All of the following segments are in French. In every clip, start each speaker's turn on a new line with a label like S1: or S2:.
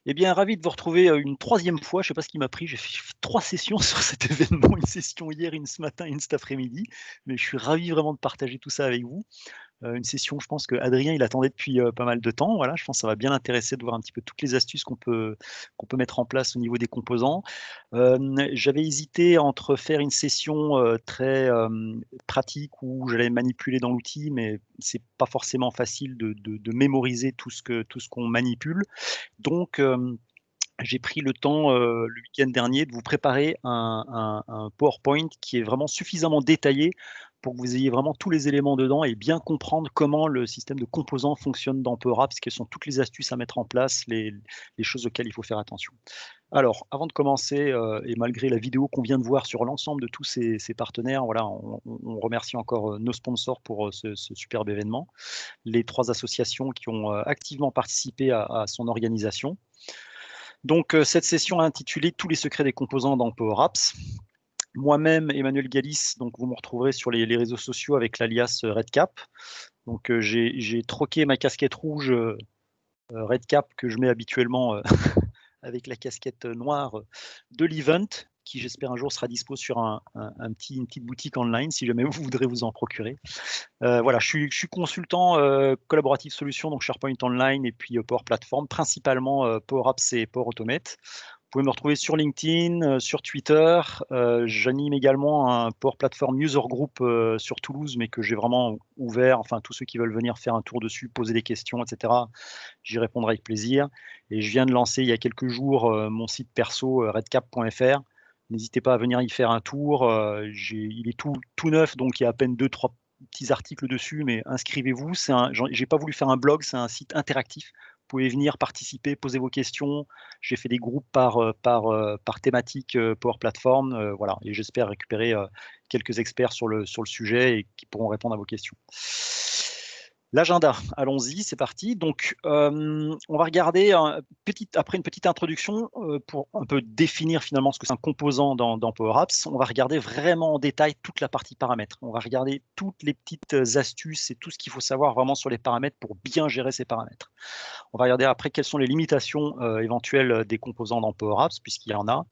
S1: Eh bien, ravi de vous retrouver, une troisième fois. Je sais pas ce qui m'a pris, j'ai fait 3 sessions sur cet événement, une session hier, une ce matin, une cet après-midi, mais je suis ravi vraiment de partager tout ça avec vous. Une session, je pense qu'Adrien, il attendait depuis, pas mal de temps. Voilà, je pense que ça va bien l'intéresser de voir un petit peu toutes les astuces qu'on peut mettre en place au niveau des composants. J'avais hésité entre faire une session, très, pratique où j'allais manipuler dans l'outil, mais c'est pas forcément facile de mémoriser tout ce qu'on manipule. Donc, j'ai pris le temps, le week-end dernier, de vous préparer un PowerPoint qui est vraiment suffisamment détaillé pour que vous ayez vraiment tous les éléments dedans et bien comprendre comment le système de composants fonctionne dans Power Apps, quelles sont toutes les astuces à mettre en place, les choses auxquelles il faut faire attention. Alors, avant de commencer, et malgré la vidéo qu'on vient de voir sur l'ensemble de tous ces partenaires, voilà, on remercie encore, nos sponsors pour, ce superbe événement. Les 3 associations qui ont, activement participé à son organisation. Donc, cette session est intitulée «Tous les secrets des composants dans Power Apps». Moi-même, Emmanuel Galis, donc vous me retrouverez sur les réseaux sociaux avec l'alias, Redcap. Donc, j'ai troqué ma casquette rouge, Redcap que je mets habituellement, avec la casquette, noire, de l'event, qui j'espère un jour sera dispo sur une petite boutique online si jamais vous voudrez vous en procurer. Voilà, je suis consultant, collaborative solutions, donc SharePoint Online et puis, Power Platform, principalement, Power Apps et Power Automate. Vous pouvez me retrouver sur LinkedIn, sur Twitter. J'anime également un Power Platform User Group, sur Toulouse, mais que j'ai vraiment ouvert, enfin tous ceux qui veulent venir faire un tour dessus, poser des questions et cetera, j'y répondrai avec plaisir. Et je viens de lancer il y a quelques jours, mon site perso, redcap.fr. N'hésitez pas à venir y faire un tour, il est tout neuf, donc il y a à peine deux trois petits articles dessus, mais inscrivez-vous. J'ai pas voulu faire un blog, c'est un site interactif. Vous pouvez venir participer, poser vos questions. J'ai fait des groupes par thématique, Power Platform, voilà, et j'espère récupérer, quelques experts sur le sujet et qui pourront répondre à vos questions. L'agenda, allons-y, c'est parti. Donc, on va regarder après une petite introduction, pour un peu définir finalement ce que c'est un composant dans Power Apps. On va regarder vraiment en détail toute la partie paramètres. On va regarder toutes les petites astuces et tout ce qu'il faut savoir vraiment sur les paramètres pour bien gérer ces paramètres. On va regarder après quelles sont les limitations, éventuelles, des composants dans Power Apps, puisqu'il y en a.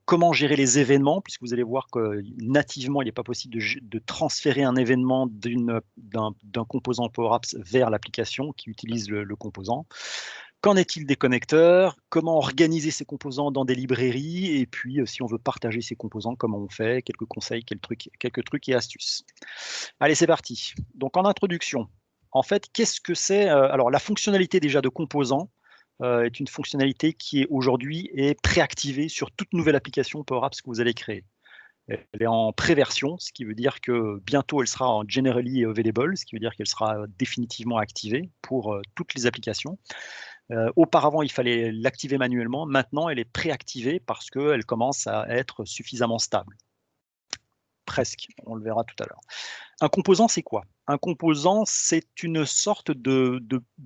S1: Comment gérer les événements, puisque vous allez voir que nativement, il n'est pas possible de transférer un événement d'un composant Power Apps vers l'application qui utilise le composant. Qu'en est-il des connecteurs? Comment organiser ces composants dans des librairies? Et puis, si on veut partager ces composants, comment on fait? Quelques conseils, quelques trucs et astuces. Allez, c'est parti. Donc en introduction, en fait, qu'est-ce que c'est? Alors la fonctionnalité déjà de composants, est une fonctionnalité qui est aujourd'hui est préactivée sur toute nouvelle application Power Apps que vous allez créer. Elle est en pré-version, ce qui veut dire que bientôt elle sera en generally available, ce qui veut dire qu'elle sera définitivement activée pour, toutes les applications. Auparavant, il fallait l'activer manuellement. Maintenant, elle est préactivée parce qu'elle commence à être suffisamment stable. Presque, on le verra tout à l'heure. Un composant, c'est quoi? Un composant, c'est une sorte de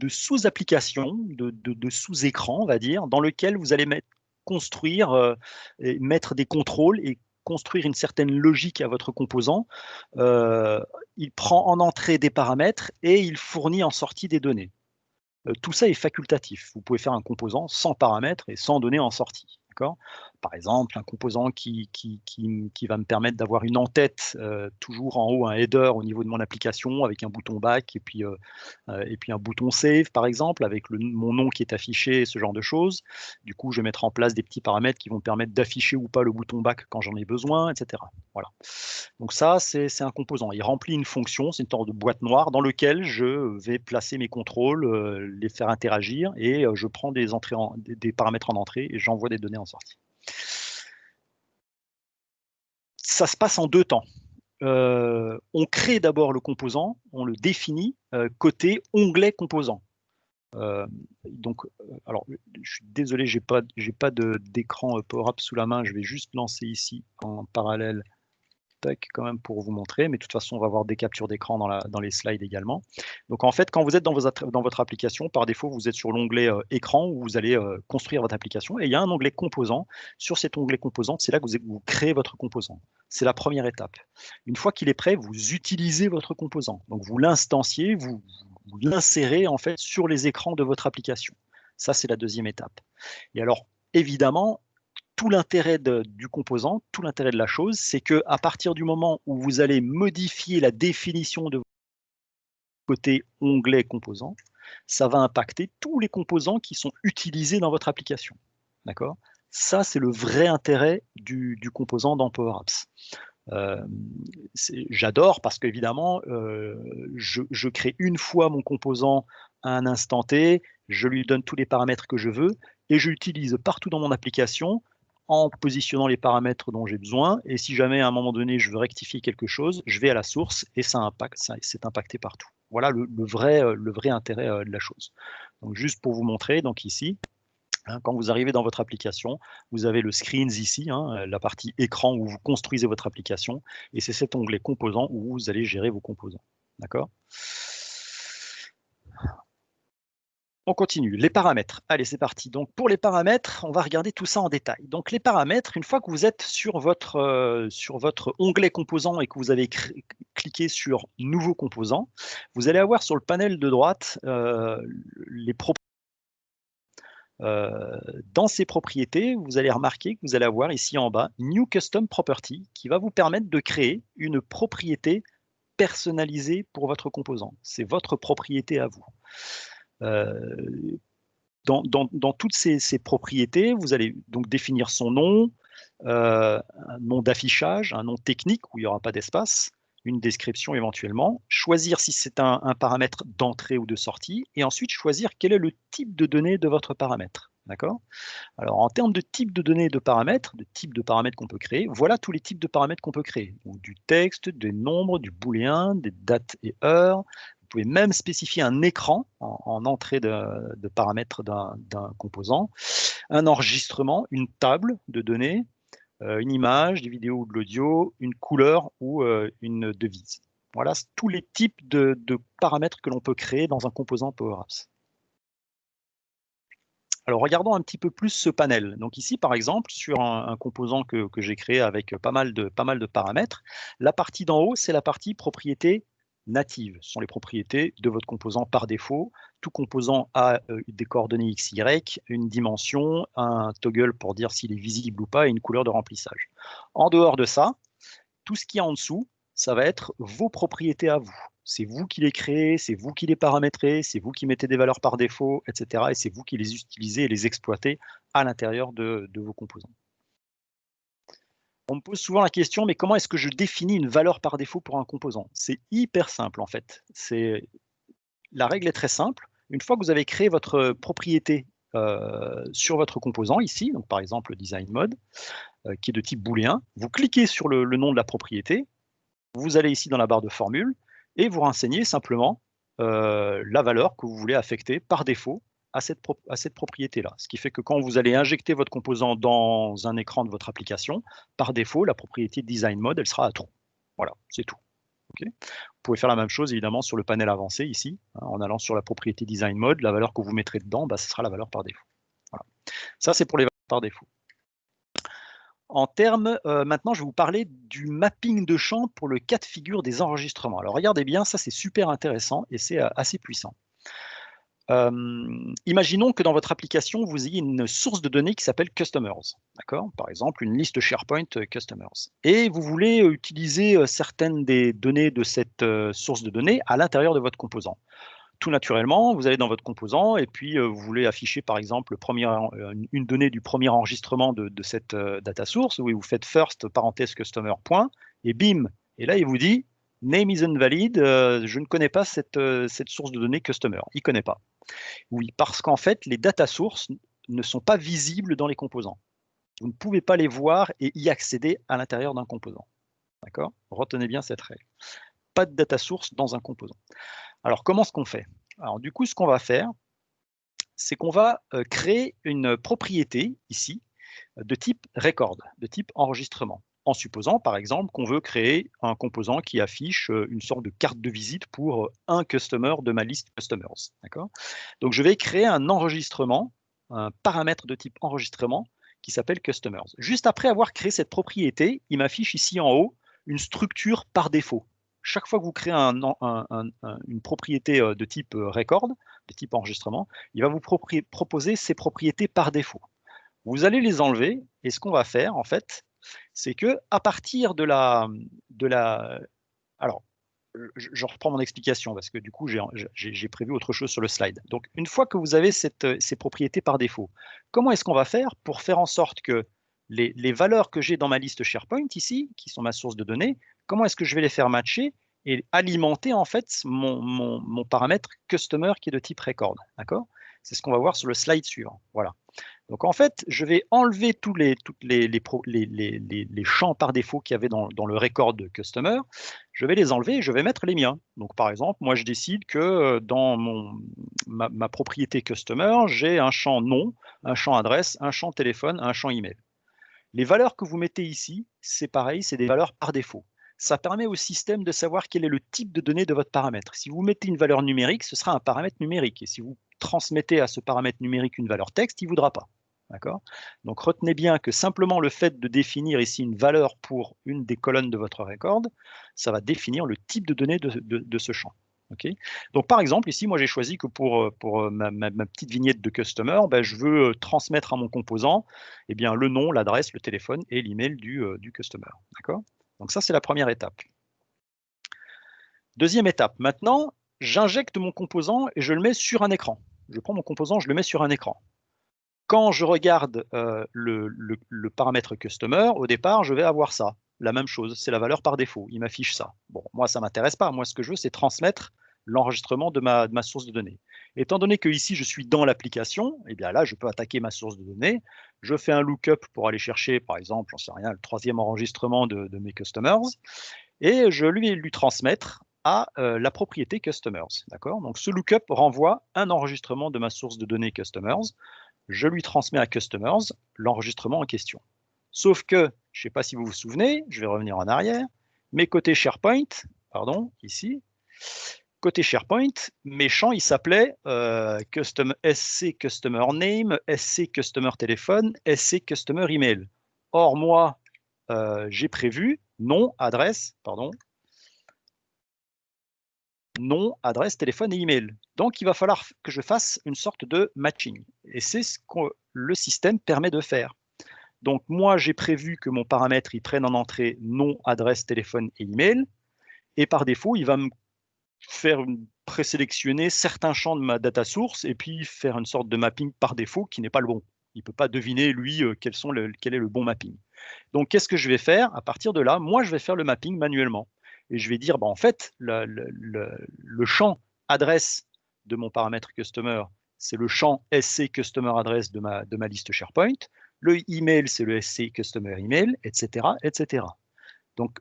S1: sous-application, de sous-écran, on va dire, dans lequel vous allez construire, et mettre des contrôles et construire une certaine logique à votre composant. Il prend en entrée des paramètres et il fournit en sortie des données. Tout ça est facultatif. Vous pouvez faire un composant sans paramètres et sans données en sortie, d'accord? Par exemple, un composant qui va me permettre d'avoir une en-tête, toujours en haut, un header au niveau de mon application avec un bouton back et puis un bouton save par exemple avec mon nom qui est affiché, ce genre de choses. Du coup, je vais mettre en place des petits paramètres qui vont me permettre d'afficher ou pas le bouton back quand j'en ai besoin et cetera. Voilà. Donc ça, c'est un composant. Il remplit une fonction, c'est une sorte de boîte noire dans lequel je vais placer mes contrôles, les faire interagir et je prends des paramètres en entrée et j'envoie des données en sortie. Ça se passe en 2 temps. On crée d'abord le composant, on le définit, côté onglet composant. Donc, alors, je suis désolé, j'ai pas d'écran, Power Apps sous la main. Je vais juste lancer ici en parallèle, tac, quand même pour vous montrer, mais de toute façon, on va avoir des captures d'écran dans les slides également. Donc en fait, quand vous êtes dans votre application, par défaut, vous êtes sur l'onglet, écran où vous allez, construire votre application et il y a un onglet composant. Sur cet onglet composant, c'est là que vous créez votre composant. C'est la première étape. Une fois qu'il est prêt, vous utilisez votre composant. Donc vous l'instanciez, vous l'insérez en fait sur les écrans de votre application. Ça, c'est la deuxième étape. Et alors, évidemment, tout l'intérêt du composant, tout l'intérêt de la chose, c'est qu'à partir du moment où vous allez modifier la définition de votre côté onglet composant, ça va impacter tous les composants qui sont utilisés dans votre application. D'accord? Ça, c'est le vrai intérêt du composant dans Power Apps. J'adore parce qu'évidemment, je crée une fois mon composant à un instant T, je lui donne tous les paramètres que je veux et je l'utilise partout dans mon application en positionnant les paramètres dont j'ai besoin. Et si jamais à un moment donné, je veux rectifier quelque chose, je vais à la source et c'est impacté partout. Voilà le vrai intérêt de la chose. Donc, juste pour vous montrer, donc ici, quand vous arrivez dans votre application, vous avez le Screens ici, la partie écran où vous construisez votre application, et c'est cet onglet composants où vous allez gérer vos composants. D'accord? On continue. Les paramètres. Allez, c'est parti. Donc, pour les paramètres, on va regarder tout ça en détail. Donc, les paramètres, une fois que vous êtes sur votre onglet composants et que vous avez cliqué sur Nouveau composant, vous allez avoir sur le panel de droite les propriétés. Dans ces propriétés, vous allez remarquer que vous allez avoir ici en bas New Custom Property qui va vous permettre de créer une propriété personnalisée pour votre composant. C'est votre propriété à vous. Dans toutes ces propriétés, vous allez donc définir son nom, un nom d'affichage, un nom technique où il n'y aura pas d'espace, une description éventuellement, choisir si c'est un paramètre d'entrée ou de sortie, et ensuite choisir quel est le type de données de votre paramètre. D'accord? Alors, en termes de type de données et de paramètres qu'on peut créer, voilà tous les types de paramètres qu'on peut créer. Donc, du texte, des nombres, du booléen, des dates et heures. Vous pouvez même spécifier un écran en entrée de paramètres d'un composant, un enregistrement, une table de données, une image, des vidéos ou de l'audio, une couleur ou une devise. Voilà tous les types de paramètres que l'on peut créer dans un composant Power Apps. Alors, regardons un petit peu plus ce panel. Donc ici, par exemple, sur un composant que j'ai créé avec pas mal de paramètres, la partie d'en haut, c'est la partie propriétés natives. Ce sont les propriétés de votre composant par défaut. Tout composant a des coordonnées X, Y, une dimension, un toggle pour dire s'il est visible ou pas et une couleur de remplissage. En dehors de ça, tout ce qui est en dessous, ça va être vos propriétés à vous. C'est vous qui les créez, c'est vous qui les paramétrez, c'est vous qui mettez des valeurs par défaut, etc. Et c'est vous qui les utilisez et les exploitez à l'intérieur de vos composants. On me pose souvent la question, mais comment est-ce que je définis une valeur par défaut pour un composant? C'est hyper simple en fait. La règle est très simple. Une fois que vous avez créé votre propriété sur votre composant ici, donc par exemple le design mode, qui est de type booléen, vous cliquez sur le nom de la propriété, vous allez ici dans la barre de formule et vous renseignez simplement la valeur que vous voulez affecter par défaut à cette propriété-là. Ce qui fait que quand vous allez injecter votre composant dans un écran de votre application, par défaut, la propriété design mode, elle sera à true. Voilà, c'est tout. Okay. Vous pouvez faire la même chose évidemment sur le panel avancé ici, en allant sur la propriété design mode, la valeur que vous mettrez dedans, ce sera la valeur par défaut. Voilà. Ça, c'est pour les valeurs par défaut. En termes, maintenant, je vais vous parler du mapping de champ pour le cas de figure des enregistrements. Alors, regardez bien, ça, c'est super intéressant et c'est assez puissant. Imaginons que dans votre application, vous ayez une source de données qui s'appelle Customers. D'accord? Par exemple, une liste SharePoint Customers. Et vous voulez utiliser certaines des données de cette source de données à l'intérieur de votre composant. Tout naturellement, vous allez dans votre composant et puis vous voulez afficher par exemple une donnée du premier enregistrement de cette data source où vous faites first parenthèse customer point et bim, et là il vous dit name isn't valid, je ne connais pas cette source de données customer, il ne connaît pas. Oui, parce qu'en fait les data sources ne sont pas visibles dans les composants. Vous ne pouvez pas les voir et y accéder à l'intérieur d'un composant. D'accord? Retenez bien cette règle. Pas de data source dans un composant. Alors, comment est-ce qu'on fait? Alors, du coup, ce qu'on va faire, c'est qu'on va créer une propriété ici de type record, de type enregistrement, en supposant, par exemple, qu'on veut créer un composant qui affiche une sorte de carte de visite pour un customer de ma liste customers. D'accord? Donc, je vais créer un enregistrement, un paramètre de type enregistrement qui s'appelle customers. Juste après avoir créé cette propriété, il m'affiche ici en haut une structure par défaut. chaque fois que vous créez une propriété de type record, de type enregistrement, il va vous proposer ces propriétés par défaut. Vous allez les enlever, et ce qu'on va faire, en fait, c'est que à partir de la... Alors, je reprends mon explication, parce que du coup, j'ai prévu autre chose sur le slide. Donc, une fois que vous avez ces propriétés par défaut, comment est-ce qu'on va faire pour faire en sorte que les valeurs que j'ai dans ma liste SharePoint ici, qui sont ma source de données, comment est-ce que je vais les faire matcher et alimenter en fait mon paramètre customer qui est de type record, d'accord? C'est ce qu'on va voir sur le slide suivant. Voilà. Donc en fait, je vais enlever tous les champs par défaut qu'il y avait dans le record de customer. Je vais les enlever et je vais mettre les miens. Donc par exemple, moi je décide que dans ma propriété customer, j'ai un champ nom, un champ adresse, un champ téléphone, un champ email. Les valeurs que vous mettez ici, c'est pareil, c'est des valeurs par défaut. Ça permet au système de savoir quel est le type de données de votre paramètre. Si vous mettez une valeur numérique, ce sera un paramètre numérique. Et si vous transmettez à ce paramètre numérique une valeur texte, il ne voudra pas. D'accord? Donc retenez bien que simplement le fait de définir ici une valeur pour une des colonnes de votre record, ça va définir le type de données de ce champ. Okay. Donc par exemple, ici, moi j'ai choisi que pour ma petite vignette de customer, ben, je veux transmettre à mon composant eh bien, le nom, l'adresse, le téléphone et l'email du customer. D'accord? Donc ça, c'est la première étape. Deuxième étape, maintenant, j'injecte mon composant et je le mets sur un écran. Je prends mon composant, je le mets sur un écran. Quand je regarde le paramètre customer, au départ, je vais avoir ça. La même chose, c'est la valeur par défaut. Il m'affiche ça. Bon, moi, ça ne m'intéresse pas. Moi, ce que je veux, c'est transmettre l'enregistrement de ma source de données. Étant donné que ici, je suis dans l'application, eh bien là, je peux attaquer ma source de données. Je fais un lookup pour aller chercher, par exemple, j'en sais rien, le troisième enregistrement de mes customers, et je lui transmettre à la propriété customers. D'accord? Donc, ce lookup renvoie un enregistrement de ma source de données customers. Je lui transmets à customers l'enregistrement en question. Sauf que, je ne sais pas si vous vous souvenez, je vais revenir en arrière, mais côté SharePoint, pardon, ici, côté SharePoint, mes champs, ils s'appelaient SC Customer Name, SC Customer Téléphone, SC Customer Email. Or, moi, j'ai prévu nom, adresse, téléphone et email. Donc, il va falloir que je fasse une sorte de matching. Et c'est ce que le système permet de faire. Donc, moi, j'ai prévu que mon paramètre, il prenne en entrée nom, adresse, téléphone et email. Et par défaut, il va me faire présélectionner certains champs de ma data source et puis faire une sorte de mapping par défaut qui n'est pas le bon. Il ne peut pas deviner, lui, quel est le bon mapping. Donc, qu'est-ce que je vais faire? À partir de là, moi, je vais faire le mapping manuellement. Et je vais dire, bah, en fait, le champ adresse de mon paramètre customer, c'est le champ SC Customer Address de ma liste SharePoint. Le email, c'est le SC Customer Email, etc., etc. Donc,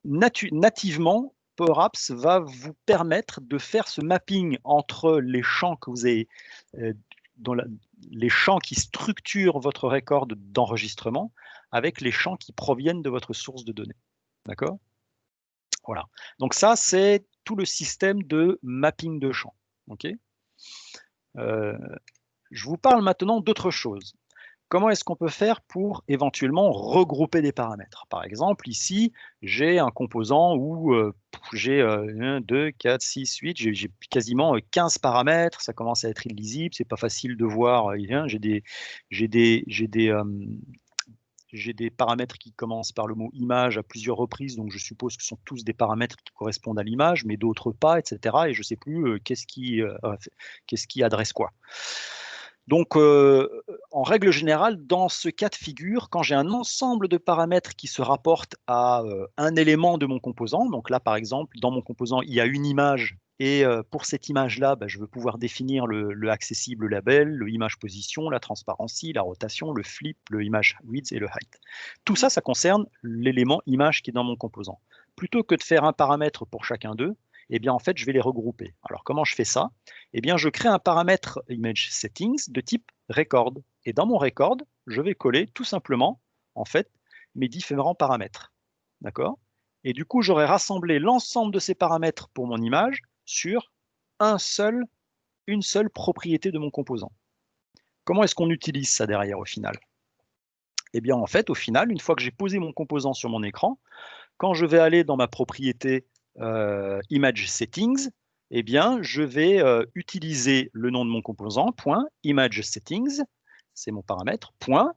S1: nativement, Power Apps va vous permettre de faire ce mapping entre les champs que vous avez, les champs qui structurent votre record d'enregistrement avec les champs qui proviennent de votre source de données. D'accord? Voilà. Donc ça, c'est tout le système de mapping de champs. Okay, je vous parle maintenant d'autre chose. Comment est-ce qu'on peut faire pour éventuellement regrouper des paramètres? Par exemple, ici, j'ai un composant où j'ai 1, 2, 4, 6, 8, j'ai quasiment 15 paramètres, ça commence à être illisible, c'est pas facile de voir, j'ai des paramètres qui commencent par le mot image à plusieurs reprises, donc je suppose que ce sont tous des paramètres qui correspondent à l'image, mais d'autres pas, etc. Et je ne sais plus qu'est-ce qui adresse quoi. Donc, en règle générale, dans ce cas de figure, quand j'ai un ensemble de paramètres qui se rapportent à un élément de mon composant, donc là, par exemple, dans mon composant, il y a une image, et pour cette image-là, bah, je veux pouvoir définir le accessible label, le image position, la transparency, la rotation, le flip, le image width et le height. Tout ça, ça concerne l'élément image qui est dans mon composant. Plutôt que de faire un paramètre pour chacun d'eux, eh bien, en fait, je vais les regrouper. Alors, comment je fais ça? Eh bien, je crée un paramètre image settings de type record. Et dans mon record, je vais coller tout simplement, en fait, mes différents paramètres. D'accord? Et du coup, j'aurai rassemblé l'ensemble de ces paramètres pour mon image sur une seule propriété de mon composant. Comment est-ce qu'on utilise ça derrière au final? Eh bien, en fait, au final, une fois que j'ai posé mon composant sur mon écran, quand je vais aller dans ma propriété image settings, eh bien, je vais utiliser le nom de mon composant, point, image settings, c'est mon paramètre, point,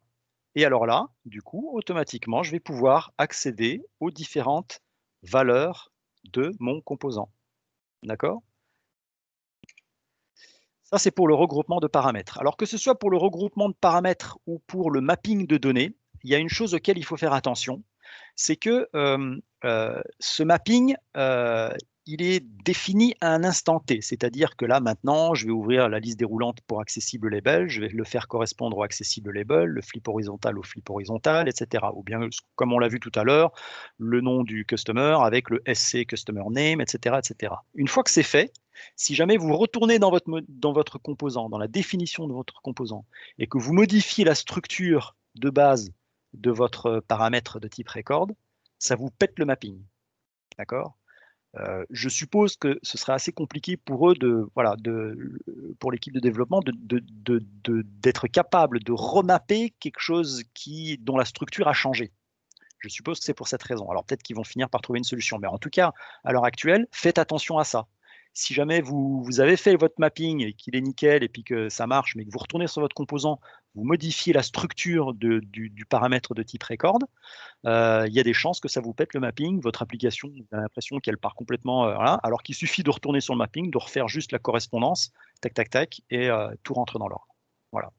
S1: et alors là, du coup, automatiquement, je vais pouvoir accéder aux différentes valeurs de mon composant. D'accord? Ça, c'est pour le regroupement de paramètres. Alors que ce soit pour le regroupement de paramètres ou pour le mapping de données, il y a une chose auquel il faut faire attention, c'est que ce mapping, il est défini à un instant T. C'est-à-dire que là, maintenant, je vais ouvrir la liste déroulante pour accessible label, je vais le faire correspondre au accessible label, le flip horizontal au flip horizontal, etc. Ou bien, comme on l'a vu tout à l'heure, le nom du customer avec le SC customer name, etc., etc. Une fois que c'est fait, si jamais vous retournez dans votre composant, dans la définition de votre composant, et que vous modifiez la structure de base de votre paramètre de type record, ça vous pète le mapping. D'accord? Je suppose que ce serait assez compliqué pour eux pour l'équipe de développement d'être capable de remapper quelque chose dont la structure a changé. Je suppose que c'est pour cette raison. Alors peut-être qu'ils vont finir par trouver une solution. Mais en tout cas, à l'heure actuelle, faites attention à ça. Si jamais vous avez fait votre mapping et qu'il est nickel et puis que ça marche, mais que vous retournez sur votre composant, vous modifiez la structure du paramètre de type record, il y a des chances que ça vous pète le mapping. Votre application, vous avez l'impression qu'elle part complètement, voilà, alors qu'il suffit de retourner sur le mapping, de refaire juste la correspondance, tac, tac, tac, et tout rentre dans l'ordre. Voilà.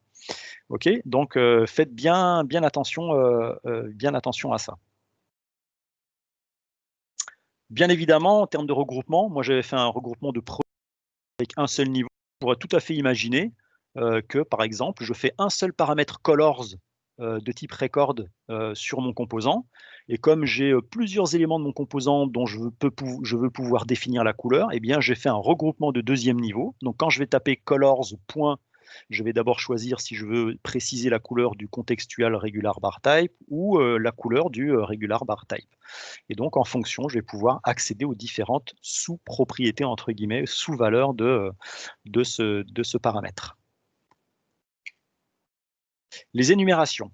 S1: OK, donc faites bien attention à ça. Bien évidemment, en termes de regroupement, moi j'avais fait un regroupement de projets avec un seul niveau. On pourrait tout à fait imaginer que, par exemple, je fais un seul paramètre colors de type record sur mon composant. Et comme j'ai plusieurs éléments de mon composant dont je veux pouvoir définir la couleur, eh bien j'ai fait un regroupement de deuxième niveau. Donc quand je vais taper colors, je vais d'abord choisir si je veux préciser la couleur du contextual regular bar type ou la couleur du regular bar type. Et donc, en fonction, je vais pouvoir accéder aux différentes sous-propriétés, entre guillemets, sous-valeurs de ce paramètre. Les énumérations.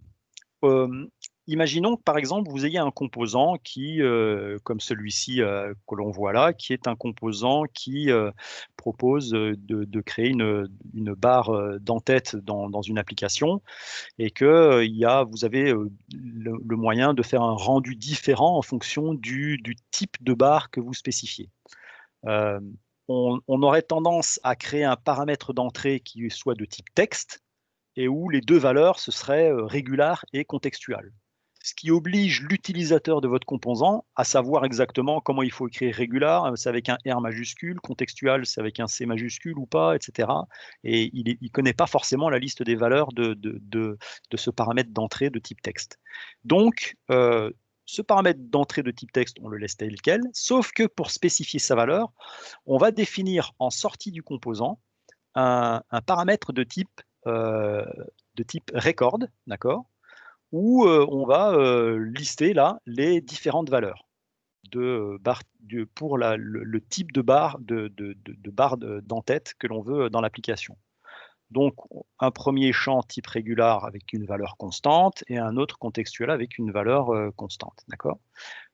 S1: Imaginons que, par exemple, vous ayez un composant qui, comme celui-ci que l'on voit là, qui est un composant qui propose de créer une barre d'en-tête dans une application et que vous avez le moyen de faire un rendu différent en fonction du type de barre que vous spécifiez. Euh, on aurait tendance à créer un paramètre d'entrée qui soit de type texte et où les deux valeurs, ce serait régular et contextual. Ce qui oblige l'utilisateur de votre composant à savoir exactement comment il faut écrire régular, c'est avec un R majuscule, contextual, c'est avec un C majuscule ou pas, etc. Et il ne connaît pas forcément la liste des valeurs de ce paramètre d'entrée de type texte. Donc, ce paramètre d'entrée de type texte, on le laisse tel quel, sauf que pour spécifier sa valeur, on va définir en sortie du composant un paramètre de type record, d'accord, où on va lister là les différentes valeurs pour le type de barre barre d'en-tête que l'on veut dans l'application. Donc, un premier champ type régular avec une valeur constante et un autre contextuel avec une valeur constante, d'accord.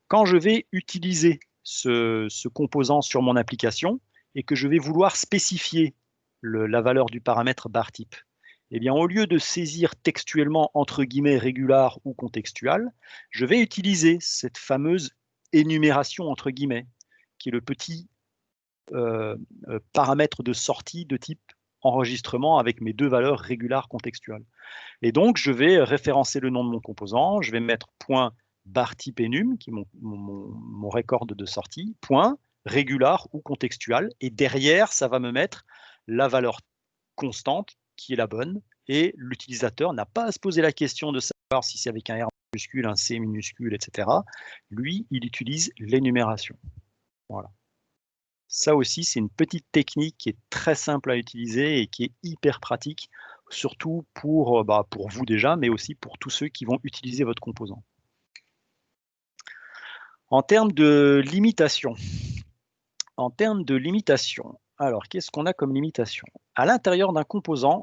S1: Quand je vais utiliser ce composant sur mon application et que je vais vouloir spécifier la valeur du paramètre bar type, eh bien, au lieu de saisir textuellement entre guillemets régular ou contextual, je vais utiliser cette fameuse énumération entre guillemets, qui est le petit paramètre de sortie de type enregistrement avec mes deux valeurs régular contextual. Et donc, je vais référencer le nom de mon composant, je vais mettre point bar type enum, qui est mon record de sortie, point régular ou contextual, et derrière, ça va me mettre la valeur constante qui est la bonne, et l'utilisateur n'a pas à se poser la question de savoir si c'est avec un R majuscule, un C minuscule, etc. Lui, il utilise l'énumération. Voilà. Ça aussi, c'est une petite technique qui est très simple à utiliser et qui est hyper pratique, surtout pour vous déjà, mais aussi pour tous ceux qui vont utiliser votre composant. En termes de limitation, alors qu'est-ce qu'on a comme limitation? À l'intérieur d'un composant,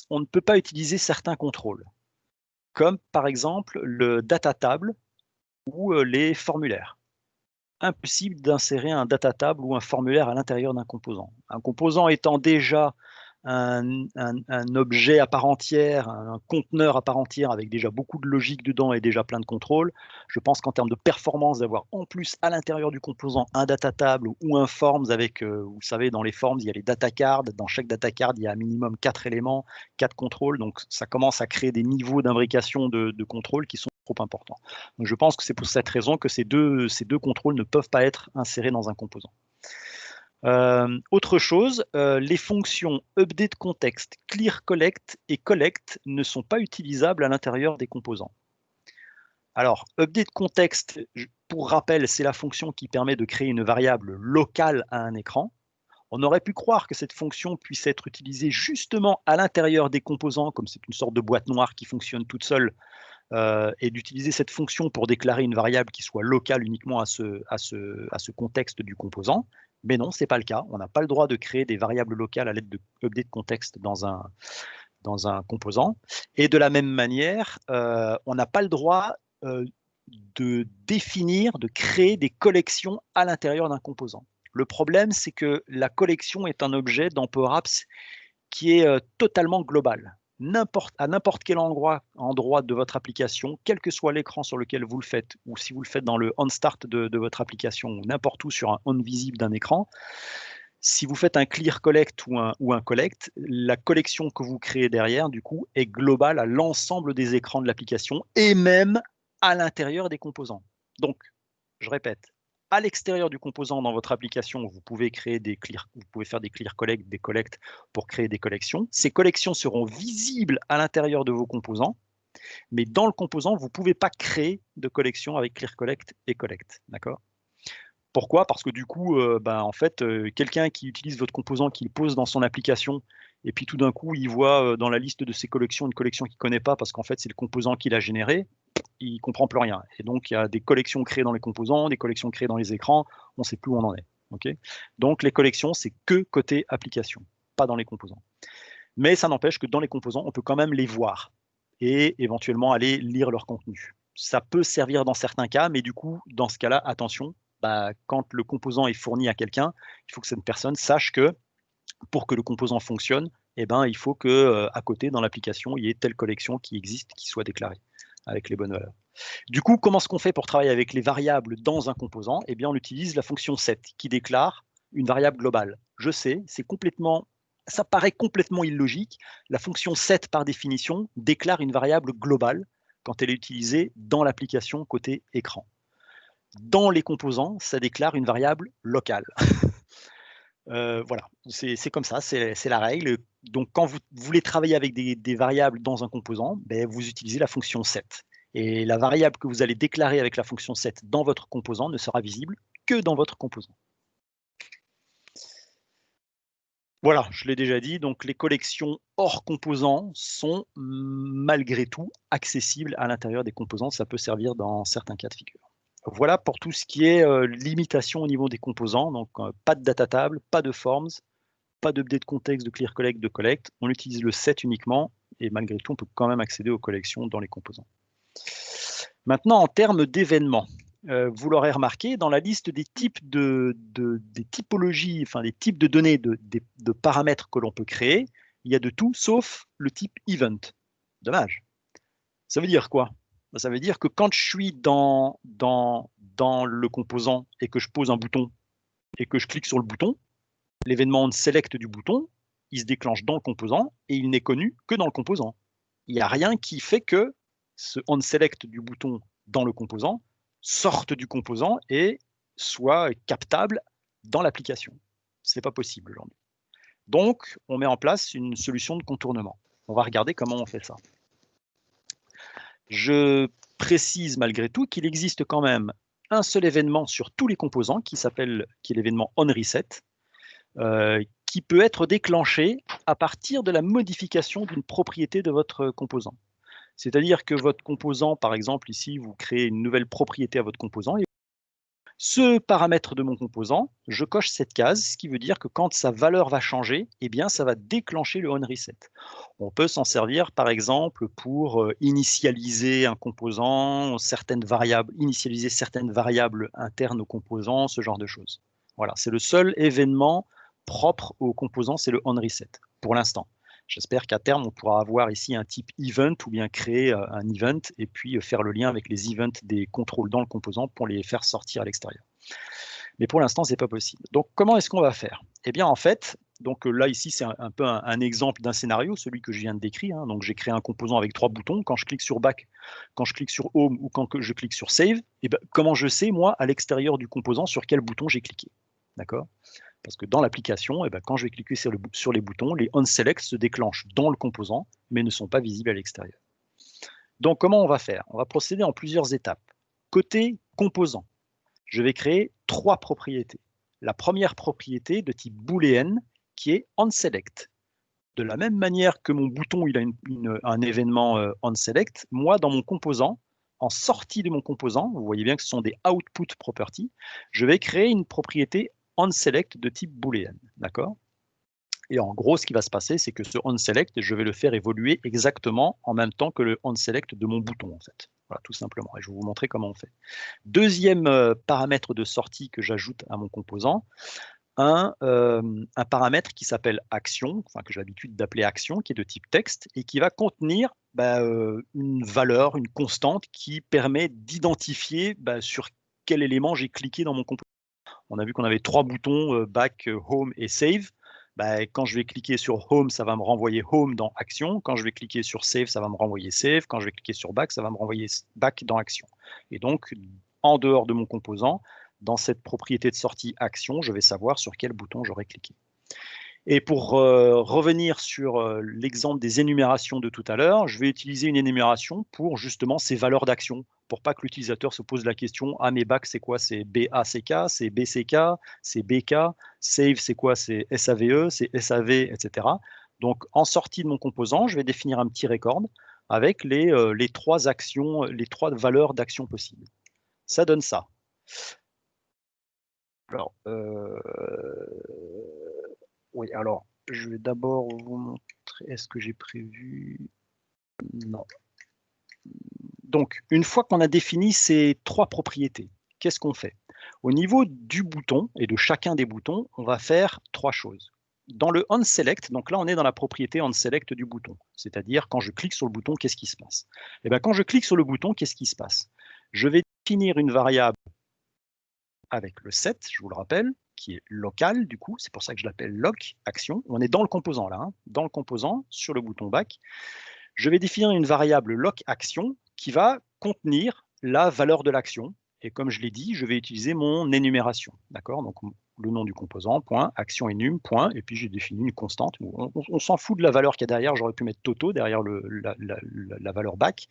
S1: on ne peut pas utiliser certains contrôles, comme par exemple le data table ou les formulaires. impossible d'insérer un data table ou un formulaire à l'intérieur d'un composant. Un composant étant déjà un objet à part entière, un conteneur à part entière avec déjà beaucoup de logique dedans et déjà plein de contrôles. Je pense qu'en termes de performance, d'avoir en plus à l'intérieur du composant un data table ou un forms avec, vous savez, dans les forms, il y a les data cards. Dans chaque data card, il y a un minimum 4 éléments, 4 contrôles. Donc, ça commence à créer des niveaux d'imbrication de contrôle qui sont trop importants. Donc, je pense que c'est pour cette raison que ces deux contrôles ne peuvent pas être insérés dans un composant. Autre chose, les fonctions update context, clear collect et collect ne sont pas utilisables à l'intérieur des composants. Alors, update context, pour rappel, c'est la fonction qui permet de créer une variable locale à un écran. On aurait pu croire que cette fonction puisse être utilisée justement à l'intérieur des composants, comme c'est une sorte de boîte noire qui fonctionne toute seule, et d'utiliser cette fonction pour déclarer une variable qui soit locale uniquement à ce contexte du composant. Mais non, ce n'est pas le cas. On n'a pas le droit de créer des variables locales à l'aide de update context dans un composant. Et de la même manière, on n'a pas le droit de définir, de créer des collections à l'intérieur d'un composant. Le problème, c'est que la collection est un objet dans Power Apps qui est totalement global. À n'importe quel endroit de votre application, quel que soit l'écran sur lequel vous le faites, ou si vous le faites dans le on-start de votre application, ou n'importe où sur un on visible d'un écran, si vous faites un clear collect ou un collect, la collection que vous créez derrière, du coup, est globale à l'ensemble des écrans de l'application et même à l'intérieur des composants. Donc, je répète, à l'extérieur du composant dans votre application, vous pouvez faire des clear collect, des collects pour créer des collections. Ces collections seront visibles à l'intérieur de vos composants, mais dans le composant, vous ne pouvez pas créer de collection avec clear collect et collect. D'accord ? Pourquoi? Parce que du coup, en fait, quelqu'un qui utilise votre composant, qui le pose dans son application, et puis tout d'un coup, il voit dans la liste de ses collections une collection qu'il ne connaît pas parce qu'en fait, c'est le composant qui l'a généré, il ne comprend plus rien. Et donc, il y a des collections créées dans les composants, des collections créées dans les écrans, on ne sait plus où on en est. Okay, donc, les collections, c'est que côté application, pas dans les composants. Mais ça n'empêche que dans les composants, on peut quand même les voir et éventuellement aller lire leur contenu. Ça peut servir dans certains cas, mais du coup, dans ce cas-là, attention, quand le composant est fourni à quelqu'un, il faut que cette personne sache que pour que le composant fonctionne, il faut que à côté, dans l'application, il y ait telle collection qui existe, qui soit déclarée avec les bonnes valeurs. Du coup, comment est-ce qu'on fait pour travailler avec les variables dans un composant? Eh bien, on utilise la fonction set qui déclare une variable globale. Je sais, ça paraît complètement illogique. La fonction set, par définition, déclare une variable globale quand elle est utilisée dans l'application côté écran. Dans les composants, ça déclare une variable locale. Voilà, c'est comme ça, c'est la règle. Donc, quand vous voulez travailler avec des variables dans un composant, vous utilisez la fonction set. Et la variable que vous allez déclarer avec la fonction set dans votre composant ne sera visible que dans votre composant. Voilà, je l'ai déjà dit, donc les collections hors composants sont malgré tout accessibles à l'intérieur des composants. Ça peut servir dans certains cas de figure. Voilà pour tout ce qui est limitation au niveau des composants. Donc, pas de data table, pas de forms, pas d'update contexte, de clear collect, de collect. On utilise le set uniquement et malgré tout, on peut quand même accéder aux collections dans les composants. Maintenant, en termes d'événements, vous l'aurez remarqué, dans la liste des types des typologies, enfin des types de données, de paramètres que l'on peut créer, il y a de tout sauf le type event. Dommage. Ça veut dire quoi? Ça veut dire que quand je suis dans le composant et que je pose un bouton et que je clique sur le bouton, l'événement onSelect du bouton, il se déclenche dans le composant et il n'est connu que dans le composant. Il n'y a rien qui fait que ce onSelect du bouton dans le composant sorte du composant et soit captable dans l'application. Ce n'est pas possible aujourd'hui. Donc, on met en place une solution de contournement. On va regarder comment on fait ça. Je précise malgré tout qu'il existe quand même un seul événement sur tous les composants qui est l'événement onReset, qui peut être déclenché à partir de la modification d'une propriété de votre composant. C'est-à-dire que votre composant, par exemple, ici, vous créez une nouvelle propriété à votre composant et Ce paramètre de mon composant, je coche cette case, ce qui veut dire que quand sa valeur va changer, eh bien, ça va déclencher le onReset. On peut s'en servir, par exemple, pour initialiser un composant, certaines variables, initialiser certaines variables internes au composant, ce genre de choses. Voilà, c'est le seul événement propre au composant, c'est le onReset, pour l'instant. J'espère qu'à terme, on pourra avoir ici un type event ou bien créer un event et puis faire le lien avec les events des contrôles dans le composant pour les faire sortir à l'extérieur. Mais pour l'instant, ce n'est pas possible. Donc, comment est-ce qu'on va faire? Eh bien, en fait, donc là, ici, c'est un peu un exemple d'un scénario, celui que je viens de décrire. Hein. Donc, j'ai créé un composant avec 3 boutons. Quand je clique sur Back, quand je clique sur Home ou quand je clique sur Save, eh ben, comment je sais, moi, à l'extérieur du composant, sur quel bouton j'ai cliqué? D'accord? Parce que dans l'application, eh ben, quand je vais cliquer sur les boutons, les onSelect se déclenchent dans le composant, mais ne sont pas visibles à l'extérieur. Donc, comment on va faire? On va procéder en plusieurs étapes. Côté composant, je vais créer 3 propriétés. La première propriété de type booléenne qui est onSelect. De la même manière que mon bouton il a un événement onSelect, moi dans mon composant, en sortie de mon composant, vous voyez bien que ce sont des output properties, je vais créer une propriété onSelect de type booléenne. D'accord? Et en gros, ce qui va se passer, c'est que ce onSelect, je vais le faire évoluer exactement en même temps que le onSelect de mon bouton, en fait. Voilà, tout simplement. Et je vais vous montrer comment on fait. Deuxième paramètre de sortie que j'ajoute à mon composant, un paramètre qui s'appelle action, enfin que j'ai l'habitude d'appeler action, qui est de type texte et qui va contenir une valeur, une constante qui permet d'identifier sur quel élément j'ai cliqué dans mon composant. On a vu qu'on avait 3 boutons, back, home et save. Quand je vais cliquer sur home, ça va me renvoyer home dans action. Quand je vais cliquer sur save, ça va me renvoyer save. Quand je vais cliquer sur back, ça va me renvoyer back dans action. Et donc, en dehors de mon composant, dans cette propriété de sortie action, je vais savoir sur quel bouton j'aurai cliqué. Et pour revenir sur l'exemple des énumérations de tout à l'heure, je vais utiliser une énumération pour justement ces valeurs d'action, pour pas que l'utilisateur se pose la question « Ah, mais back, c'est quoi? C'est BACK, c'est BCK, c'est BK, save, c'est quoi? C'est SAVE, c'est SAV, etc. » Donc, en sortie de mon composant, je vais définir un petit record avec les 3 actions, les 3 valeurs d'action possibles. Ça donne ça. Alors, oui, alors, je vais d'abord vous montrer, est-ce que j'ai prévu? Non. Donc, une fois qu'on a défini ces 3 propriétés, qu'est-ce qu'on fait? Au niveau du bouton et de chacun des boutons, on va faire 3 choses. Dans le onSelect, donc là, on est dans la propriété onSelect du bouton, c'est-à-dire quand je clique sur le bouton, qu'est-ce qui se passe? Eh bien, quand je clique sur le bouton, qu'est-ce qui se passe? Je vais définir une variable avec le set, je vous le rappelle, qui est local du coup, c'est pour ça que je l'appelle lock action. On est dans le composant là, hein, dans le composant, sur le bouton back. Je vais définir une variable lock action qui va contenir la valeur de l'action. Et comme je l'ai dit, je vais utiliser mon énumération. D'accord? Donc le nom du composant, point, action enum, point, et puis j'ai défini une constante. On s'en fout de la valeur qu'il y a derrière, j'aurais pu mettre Toto derrière la valeur back,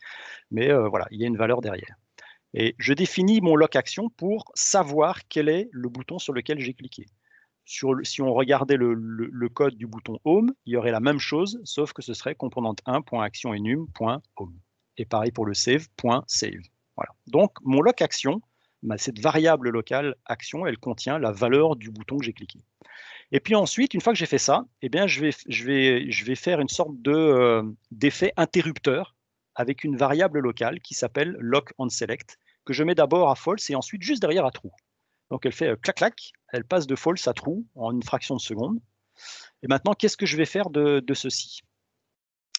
S1: mais voilà, il y a une valeur derrière. Et je définis mon lock action pour savoir quel est le bouton sur lequel j'ai cliqué. Si on regardait le code du bouton Home, il y aurait la même chose, sauf que ce serait composante1.actionenum.home. Et pareil pour le save.save. Voilà. Donc, mon lock action, cette variable locale action, elle contient la valeur du bouton que j'ai cliqué. Et puis ensuite, une fois que j'ai fait ça, eh bien, je vais faire une sorte d'effet interrupteur avec une variable locale qui s'appelle lockOnSelect, que je mets d'abord à false et ensuite juste derrière à true. Donc elle fait clac-clac, elle passe de false à true en une fraction de seconde. Et maintenant, qu'est-ce que je vais faire de ceci?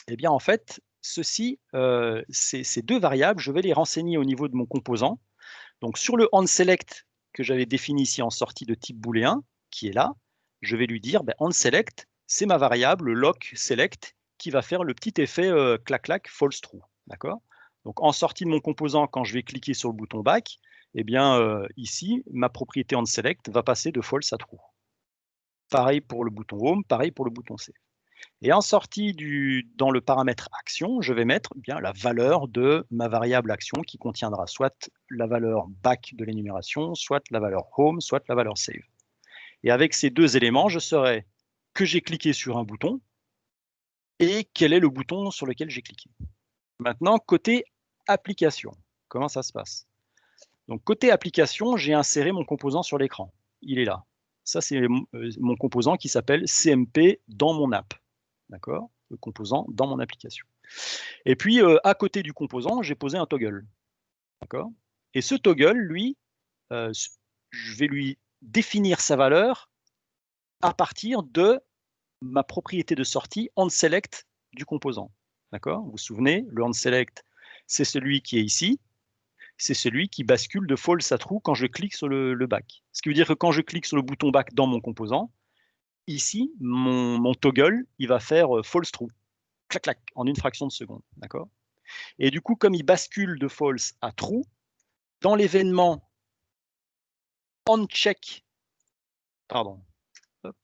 S1: Eh bien, en fait, ces 2 variables, je vais les renseigner au niveau de mon composant. Donc sur le onSelect que j'avais défini ici en sortie de type booléen, qui est là, je vais lui dire onSelect, c'est ma variable lockSelect qui va faire le petit effet clac-clac false true. D'accord? Donc en sortie de mon composant, quand je vais cliquer sur le bouton back, eh bien ici, ma propriété onSelect va passer de false à true. Pareil pour le bouton home, pareil pour le bouton save. Et en sortie dans le paramètre action, je vais mettre bien la valeur de ma variable action qui contiendra soit la valeur back de l'énumération, soit la valeur home, soit la valeur save. Et avec ces 2 éléments, je saurai que j'ai cliqué sur un bouton et quel est le bouton sur lequel j'ai cliqué. Maintenant, côté application, comment ça se passe? Donc côté application, j'ai inséré mon composant sur l'écran. Il est là. Ça, c'est mon composant qui s'appelle CMP dans mon app. D'accord? Le composant dans mon application. Et puis, à côté du composant, j'ai posé un toggle. D'accord? Et ce toggle, lui, je vais lui définir sa valeur à partir de ma propriété de sortie onSelect du composant. D'accord? Vous vous souvenez, le onSelect, c'est celui qui est ici. C'est celui qui bascule de false à true quand je clique sur le back. Ce qui veut dire que quand je clique sur le bouton back dans mon composant, ici, mon toggle, il va faire false true. Clac, clac, en une fraction de seconde. D'accord? Et du coup, comme il bascule de false à true, dans l'événement onCheck, pardon, hop,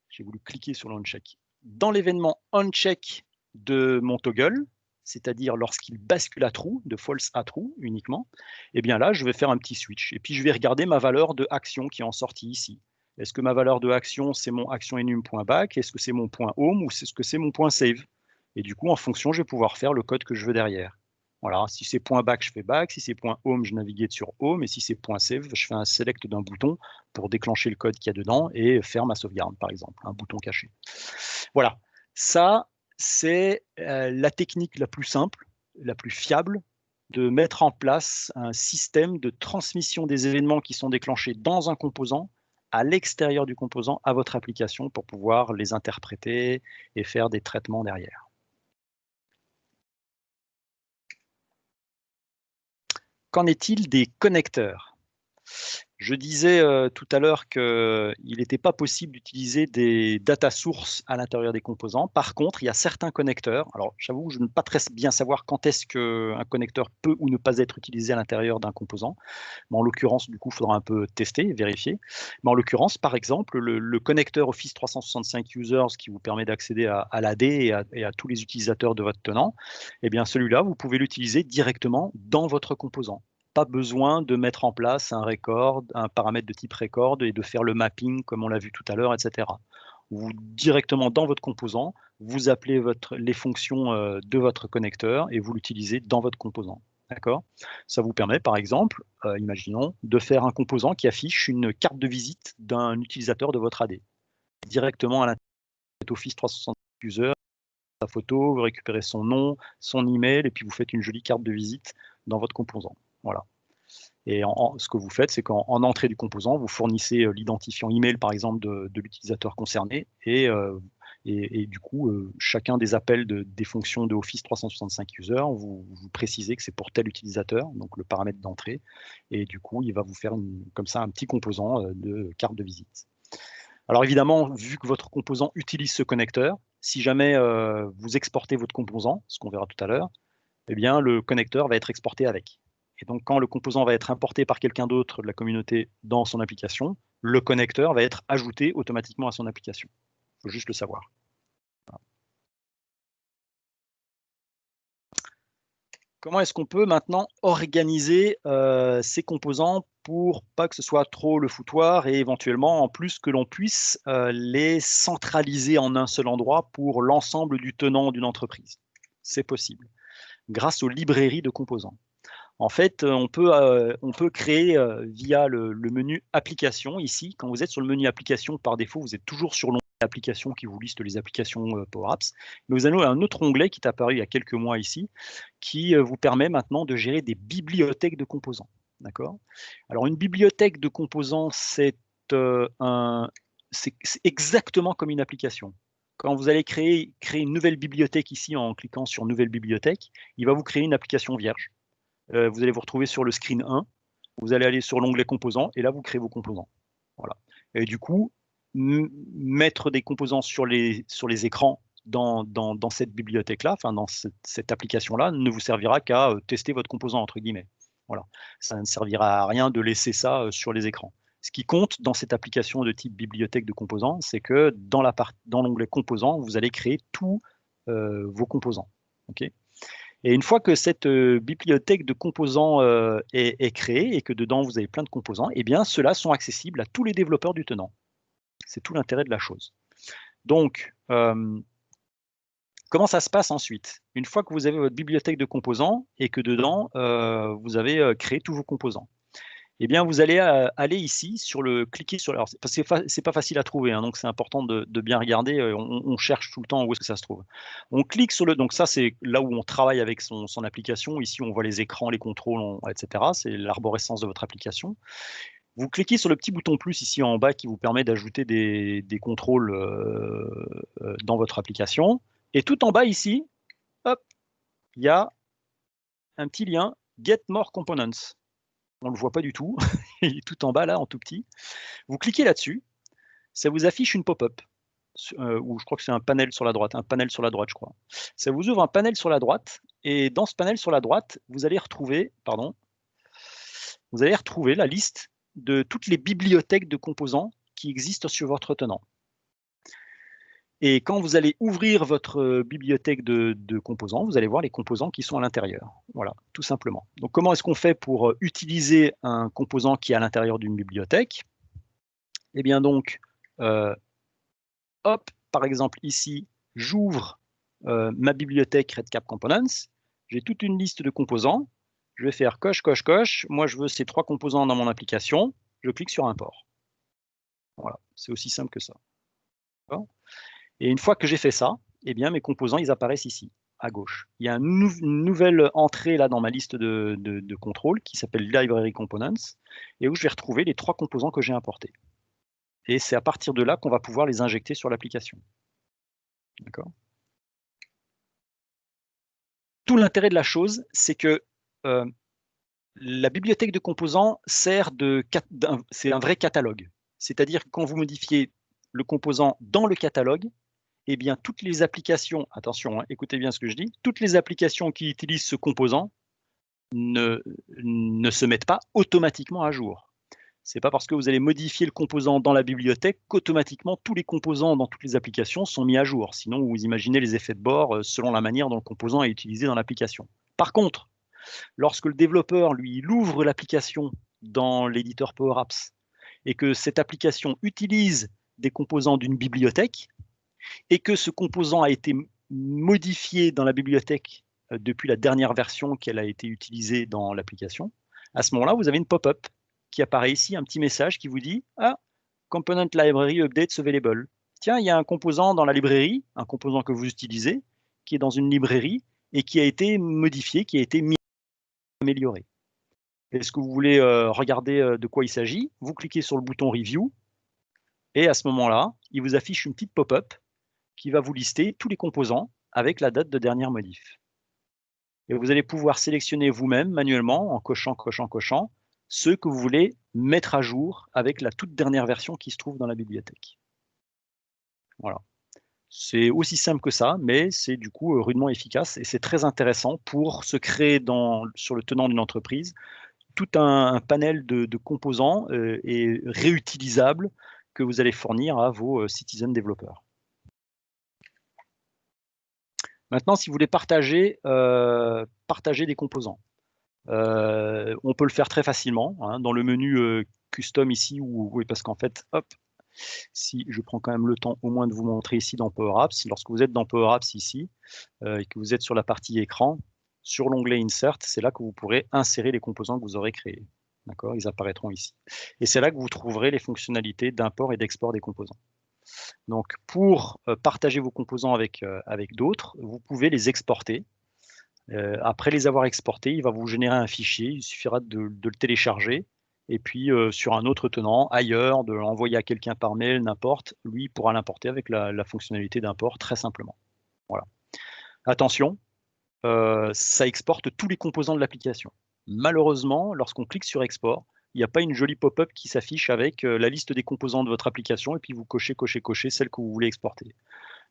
S1: j'ai voulu cliquer sur le onCheck. Dans l'événement onCheck de mon toggle, c'est-à-dire lorsqu'il bascule à true, de false à true uniquement, et bien là, je vais faire un petit switch. Et puis, je vais regarder ma valeur de action qui est en sortie ici. Est-ce que ma valeur de action, c'est mon actionEnum.back? Est-ce que c'est mon point .home ou est-ce que c'est mon point .save? Et du coup, en fonction, je vais pouvoir faire le code que je veux derrière. Voilà, si c'est point .back, je fais back. Si c'est point .home, je navigue sur home. Et si c'est point .save, je fais un select d'un bouton pour déclencher le code qu'il y a dedans et faire ma sauvegarde, par exemple, un bouton caché. Voilà, ça, c'est la technique la plus simple, la plus fiable de mettre en place un système de transmission des événements qui sont déclenchés dans un composant à l'extérieur du composant à votre application pour pouvoir les interpréter et faire des traitements derrière. Qu'en est-il des connecteurs? Je disais tout à l'heure qu'il n'était pas possible d'utiliser des data sources à l'intérieur des composants. Par contre, il y a certains connecteurs. Alors, j'avoue, je ne peux pas très bien savoir quand est-ce qu'un connecteur peut ou ne pas être utilisé à l'intérieur d'un composant. Mais en l'occurrence, du coup, il faudra un peu tester, vérifier. Mais en l'occurrence, par exemple, le connecteur Office 365 Users qui vous permet d'accéder à l'AD et à tous les utilisateurs de votre tenant, eh bien, celui-là, vous pouvez l'utiliser directement dans votre composant. Pas besoin de mettre en place un record, un paramètre de type record et de faire le mapping comme on l'a vu tout à l'heure, etc. Vous, directement dans votre composant, vous appelez les fonctions de votre connecteur et vous l'utilisez dans votre composant. D'accord? Ça vous permet, par exemple, imaginons, de faire un composant qui affiche une carte de visite d'un utilisateur de votre AD. Directement à l'intérieur d'Office 365 User, sa photo, vous récupérez son nom, son email, et puis vous faites une jolie carte de visite dans votre composant. Voilà. Et ce que vous faites, c'est qu'en entrée du composant, vous fournissez l'identifiant email, par exemple, de l'utilisateur concerné, et du coup, chacun des appels des fonctions de Office 365 User, vous précisez que c'est pour tel utilisateur, donc le paramètre d'entrée, et du coup, il va vous faire comme ça un petit composant de carte de visite. Alors évidemment, vu que votre composant utilise ce connecteur, si jamais vous exportez votre composant, ce qu'on verra tout à l'heure, eh bien, le connecteur va être exporté avec. Et donc, quand le composant va être importé par quelqu'un d'autre de la communauté dans son application, le connecteur va être ajouté automatiquement à son application. Il faut juste le savoir. Voilà. Comment est-ce qu'on peut maintenant organiser ces composants pour pas que ce soit trop le foutoir et éventuellement, en plus, que l'on puisse les centraliser en un seul endroit pour l'ensemble du tenant d'une entreprise? C'est possible, grâce aux librairies de composants. En fait, on peut créer via le menu application ici. Quand vous êtes sur le menu application, par défaut, vous êtes toujours sur l'onglet application qui vous liste les applications Power Apps. Mais vous avez un autre onglet qui est apparu il y a quelques mois ici, qui vous permet maintenant de gérer des bibliothèques de composants. D'accord? Alors, une bibliothèque de composants, c'est exactement comme une application. Quand vous allez créer une nouvelle bibliothèque ici en cliquant sur Nouvelle bibliothèque, il va vous créer une application vierge. Vous allez vous retrouver sur le screen 1, vous allez aller sur l'onglet composants, et là, vous créez vos composants. Voilà. Et du coup, mettre des composants sur les écrans dans cette bibliothèque-là, enfin dans cette application-là, ne vous servira qu'à tester votre composant, entre guillemets. Voilà. Ça ne servira à rien de laisser ça sur les écrans. Ce qui compte dans cette application de type bibliothèque de composants, c'est que dans l'onglet composants, vous allez créer tous vos composants. Okay. Et une fois que cette bibliothèque de composants est créée et que dedans vous avez plein de composants, eh bien ceux-là sont accessibles à tous les développeurs du tenant. C'est tout l'intérêt de la chose. Donc, comment ça se passe ensuite? Une fois que vous avez votre bibliothèque de composants et que dedans vous avez créé tous vos composants, eh bien, vous allez aller ici, cliquer sur. Alors, c'est pas facile à trouver, hein, donc c'est important de bien regarder. On cherche tout le temps où est-ce que ça se trouve. On clique sur le. Donc ça, c'est là où on travaille avec son application. Ici, on voit les écrans, les contrôles, etc. C'est l'arborescence de votre application. Vous cliquez sur le petit bouton plus ici en bas qui vous permet d'ajouter des contrôles dans votre application. Et tout en bas ici, hop, il y a un petit lien Get More Components. On ne le voit pas du tout, il est tout en bas là, en tout petit. Vous cliquez là-dessus, ça vous affiche une pop-up, ou je crois que c'est un panel sur la droite, je crois. Ça vous ouvre un panel sur la droite, et dans ce panel sur la droite, vous allez retrouver la liste de toutes les bibliothèques de composants qui existent sur votre tenant. Et quand vous allez ouvrir votre bibliothèque de composants, vous allez voir les composants qui sont à l'intérieur. Voilà, tout simplement. Donc, comment est-ce qu'on fait pour utiliser un composant qui est à l'intérieur d'une bibliothèque? Eh bien donc, hop, par exemple ici, j'ouvre ma bibliothèque RedCap Components. J'ai toute une liste de composants. Je vais faire coche, coche, coche. Moi, je veux ces 3 composants dans mon application. Je clique sur import. Voilà, c'est aussi simple que ça. Et une fois que j'ai fait ça, eh bien, mes composants, ils apparaissent ici, à gauche. Il y a une nouvelle entrée là dans ma liste de contrôle qui s'appelle Library Components, et où je vais retrouver les 3 composants que j'ai importés. Et c'est à partir de là qu'on va pouvoir les injecter sur l'application. D'accord ? Tout l'intérêt de la chose, c'est que la bibliothèque de composants sert c'est un vrai catalogue. C'est-à-dire que quand vous modifiez le composant dans le catalogue, eh bien, toutes les applications, attention, hein, écoutez bien ce que je dis, toutes les applications qui utilisent ce composant ne se mettent pas automatiquement à jour. Ce n'est pas parce que vous allez modifier le composant dans la bibliothèque qu'automatiquement tous les composants dans toutes les applications sont mis à jour. Sinon, vous imaginez les effets de bord selon la manière dont le composant est utilisé dans l'application. Par contre, lorsque le développeur, lui, il ouvre l'application dans l'éditeur Power Apps et que cette application utilise des composants d'une bibliothèque, et que ce composant a été modifié dans la bibliothèque depuis la dernière version qu'elle a été utilisée dans l'application, à ce moment-là, vous avez une pop-up qui apparaît ici, un petit message qui vous dit « Ah, Component Library Updates Available ». Tiens, il y a un composant dans la librairie, un composant que vous utilisez, qui est dans une librairie et qui a été modifié, qui a été amélioré. Est-ce que vous voulez regarder de quoi il s'agit? Vous cliquez sur le bouton Review et à ce moment-là, il vous affiche une petite pop-up qui va vous lister tous les composants avec la date de dernière modif. Et vous allez pouvoir sélectionner vous-même manuellement, en cochant, cochant, cochant, ceux que vous voulez mettre à jour avec la toute dernière version qui se trouve dans la bibliothèque. Voilà. C'est aussi simple que ça, mais c'est du coup rudement efficace et c'est très intéressant pour se créer sur le tenant d'une entreprise tout un panel de composants et réutilisables que vous allez fournir à vos citizen développeurs. Maintenant, si vous voulez partager des composants, on peut le faire très facilement hein, dans le menu Custom ici, oui, parce qu'en fait, hop, si je prends quand même le temps au moins de vous montrer ici dans Power Apps, lorsque vous êtes dans Power Apps ici, et que vous êtes sur la partie écran, sur l'onglet Insert, c'est là que vous pourrez insérer les composants que vous aurez créés. D'accord, ils apparaîtront ici. Et c'est là que vous trouverez les fonctionnalités d'import et d'export des composants. Donc, pour partager vos composants avec d'autres, vous pouvez les exporter. Après les avoir exportés, il va vous générer un fichier. Il suffira de le télécharger. Et puis, sur un autre tenant, ailleurs, de l'envoyer à quelqu'un par mail, n'importe, lui pourra l'importer avec la fonctionnalité d'import très simplement. Voilà. Attention, ça exporte tous les composants de l'application. Malheureusement, lorsqu'on clique sur Export, il n'y a pas une jolie pop-up qui s'affiche avec la liste des composants de votre application et puis vous cochez, cochez, cochez celle que vous voulez exporter.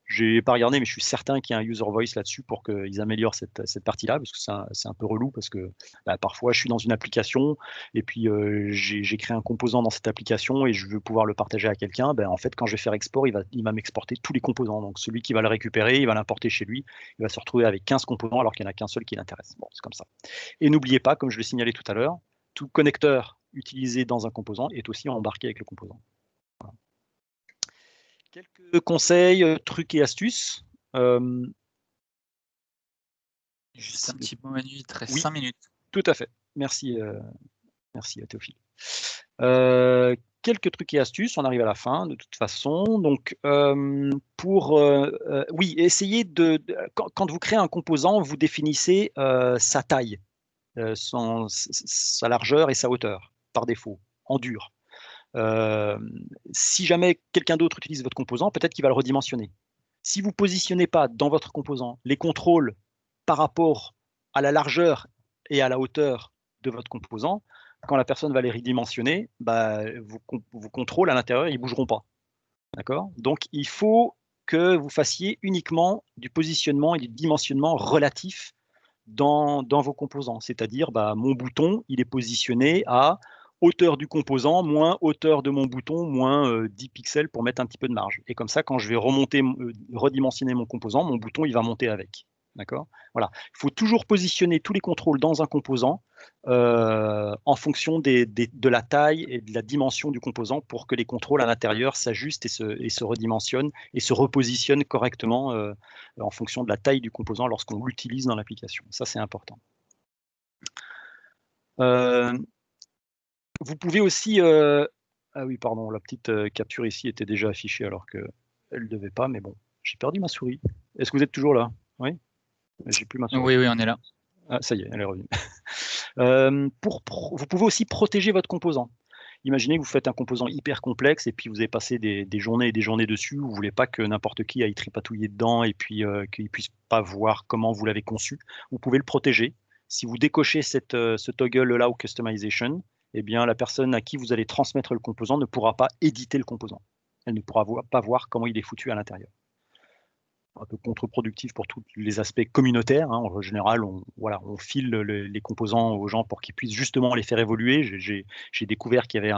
S1: Je n'ai pas regardé, mais je suis certain qu'il y a un user voice là-dessus pour qu'ils améliorent cette partie-là, parce que c'est un peu relou, parce que parfois je suis dans une application et puis j'ai créé un composant dans cette application et je veux pouvoir le partager à quelqu'un. En fait, quand je vais faire export, il va m'exporter tous les composants. Donc celui qui va le récupérer, il va l'importer chez lui, il va se retrouver avec 15 composants alors qu'il n'y en a qu'un seul qui l'intéresse. Bon, c'est comme ça. Et n'oubliez pas, comme je le signalais tout à l'heure, tout connecteur utilisé dans un composant est aussi embarqué avec le composant. Voilà. Quelques conseils, trucs et astuces.
S2: Juste un petit peu, Manu, il te reste
S1: Oui,
S2: 5 minutes.
S1: Tout à fait. Merci. Merci à Théophile. Quelques trucs et astuces, on arrive à la fin de toute façon. Donc, oui, essayez quand vous créez un composant, vous définissez sa taille, sa largeur et sa hauteur, par défaut, en dur. Si jamais quelqu'un d'autre utilise votre composant, peut-être qu'il va le redimensionner. Si vous ne positionnez pas dans votre composant les contrôles par rapport à la largeur et à la hauteur de votre composant, quand la personne va les redimensionner, bah, vos contrôles à l'intérieur, ils ne bougeront pas. D'accord? Donc, il faut que vous fassiez uniquement du positionnement et du dimensionnement relatif dans vos composants. C'est-à-dire, bah, mon bouton, il est positionné à hauteur du composant, moins hauteur de mon bouton, moins 10 pixels pour mettre un petit peu de marge. Et comme ça, quand je vais redimensionner mon composant, mon bouton, il va monter avec. D'accord? Voilà. Il faut toujours positionner tous les contrôles dans un composant en fonction de la taille et de la dimension du composant pour que les contrôles à l'intérieur s'ajustent et se redimensionnent et se repositionnent correctement en fonction de la taille du composant lorsqu'on l'utilise dans l'application. Ça, c'est important. Vous pouvez aussi... ah oui, pardon, la petite capture ici était déjà affichée alors qu'elle ne devait pas, mais bon, j'ai perdu ma souris. Est-ce que vous êtes toujours là? Oui? J'ai plus ma souris.
S2: Oui, oui, on est là.
S1: Ah, ça y est, elle est revenue. Vous pouvez aussi protéger votre composant. Imaginez que vous faites un composant hyper complexe et puis vous avez passé des journées et des journées dessus, vous ne voulez pas que n'importe qui aille tripatouiller dedans et puis qu'il ne puisse pas voir comment vous l'avez conçu. Vous pouvez le protéger. Si vous décochez ce toggle Allow Customization, eh bien, la personne à qui vous allez transmettre le composant ne pourra pas éditer le composant. Elle ne pourra pas voir comment il est foutu à l'intérieur. Un peu contre-productif pour tous les aspects communautaires. Hein. En général, on file les composants aux gens pour qu'ils puissent justement les faire évoluer. J'ai découvert qu'il y avait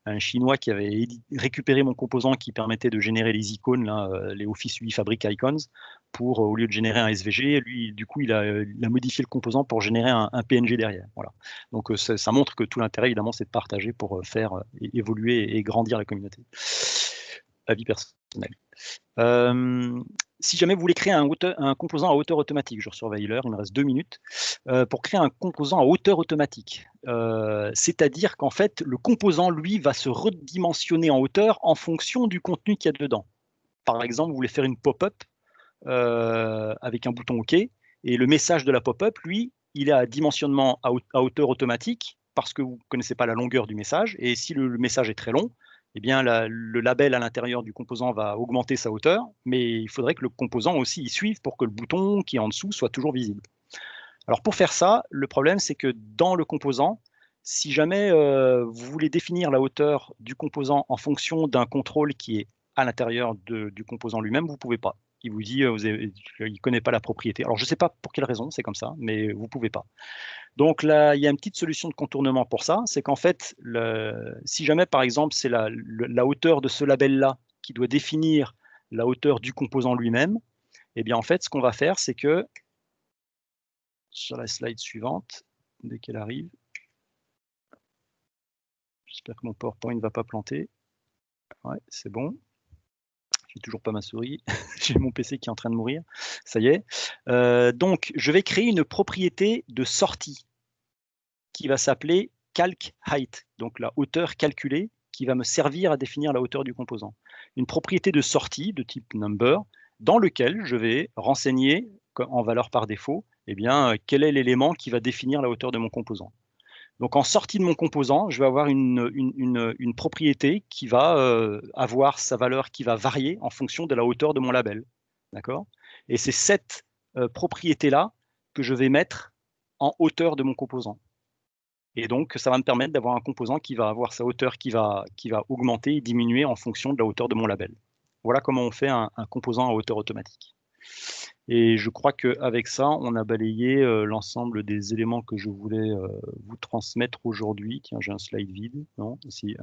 S1: un Chinois qui avait récupéré mon composant qui permettait de générer les icônes, là, les Office 8 Fabric Icons, pour, au lieu de générer un SVG, lui, du coup, il a modifié le composant pour générer un PNG derrière. Voilà. Donc, ça montre que tout l'intérêt, évidemment, c'est de partager pour faire évoluer et grandir la communauté. Avis personnel. Si jamais vous voulez créer un composant à hauteur automatique, je surveille l'heure, il me reste 2 minutes, pour créer un composant à hauteur automatique, c'est-à-dire qu'en fait, le composant, lui, va se redimensionner en hauteur en fonction du contenu qu'il y a dedans. Par exemple, vous voulez faire une pop-up avec un bouton OK, et le message de la pop-up, lui, il est à dimensionnement à hauteur automatique, parce que vous ne connaissez pas la longueur du message, et si le message est très long, eh bien, le label à l'intérieur du composant va augmenter sa hauteur, mais il faudrait que le composant aussi y suive pour que le bouton qui est en dessous soit toujours visible. Alors pour faire ça, le problème c'est que dans le composant, si jamais vous voulez définir la hauteur du composant en fonction d'un contrôle qui est à l'intérieur du composant lui-même, vous ne pouvez pas. Il vous dit, il ne connaît pas la propriété. Alors je ne sais pas pour quelle raison, c'est comme ça, mais vous ne pouvez pas. Donc là, il y a une petite solution de contournement pour ça, c'est qu'en fait, si jamais par exemple c'est la hauteur de ce label-là qui doit définir la hauteur du composant lui-même, eh bien en fait, ce qu'on va faire, c'est que sur la slide suivante, dès qu'elle arrive, j'espère que mon PowerPoint ne va pas planter. Ouais, c'est bon. J'ai toujours pas ma souris, j'ai mon PC qui est en train de mourir, ça y est. Donc, je vais créer une propriété de sortie qui va s'appeler calc height, donc la hauteur calculée, qui va me servir à définir la hauteur du composant. Une propriété de sortie de type number, dans lequel je vais renseigner en valeur par défaut, eh bien, quel est l'élément qui va définir la hauteur de mon composant. Donc en sortie de mon composant, je vais avoir une propriété qui va avoir sa valeur qui va varier en fonction de la hauteur de mon label. D'accord? Et c'est cette propriété-là que je vais mettre en hauteur de mon composant. Et donc, ça va me permettre d'avoir un composant qui va avoir sa hauteur qui va augmenter et diminuer en fonction de la hauteur de mon label. Voilà comment on fait un composant à hauteur automatique. Et je crois qu'avec ça, on a balayé l'ensemble des éléments que je voulais vous transmettre aujourd'hui. Tiens, j'ai un slide vide. Non, si.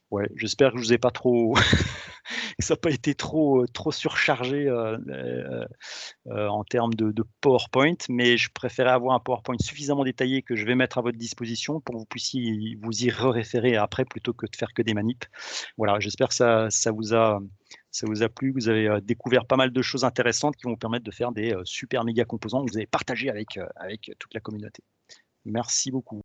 S1: Ouais, j'espère que je vous ai pas trop, que ça n'a pas été trop surchargé en termes de PowerPoint, mais je préférais avoir un PowerPoint suffisamment détaillé que je vais mettre à votre disposition pour que vous puissiez vous y référer après plutôt que de faire que des manips. Voilà, j'espère que ça vous a plu, que vous avez découvert pas mal de choses intéressantes qui vont vous permettre de faire des super méga composants que vous avez partagés avec toute la communauté. Merci beaucoup.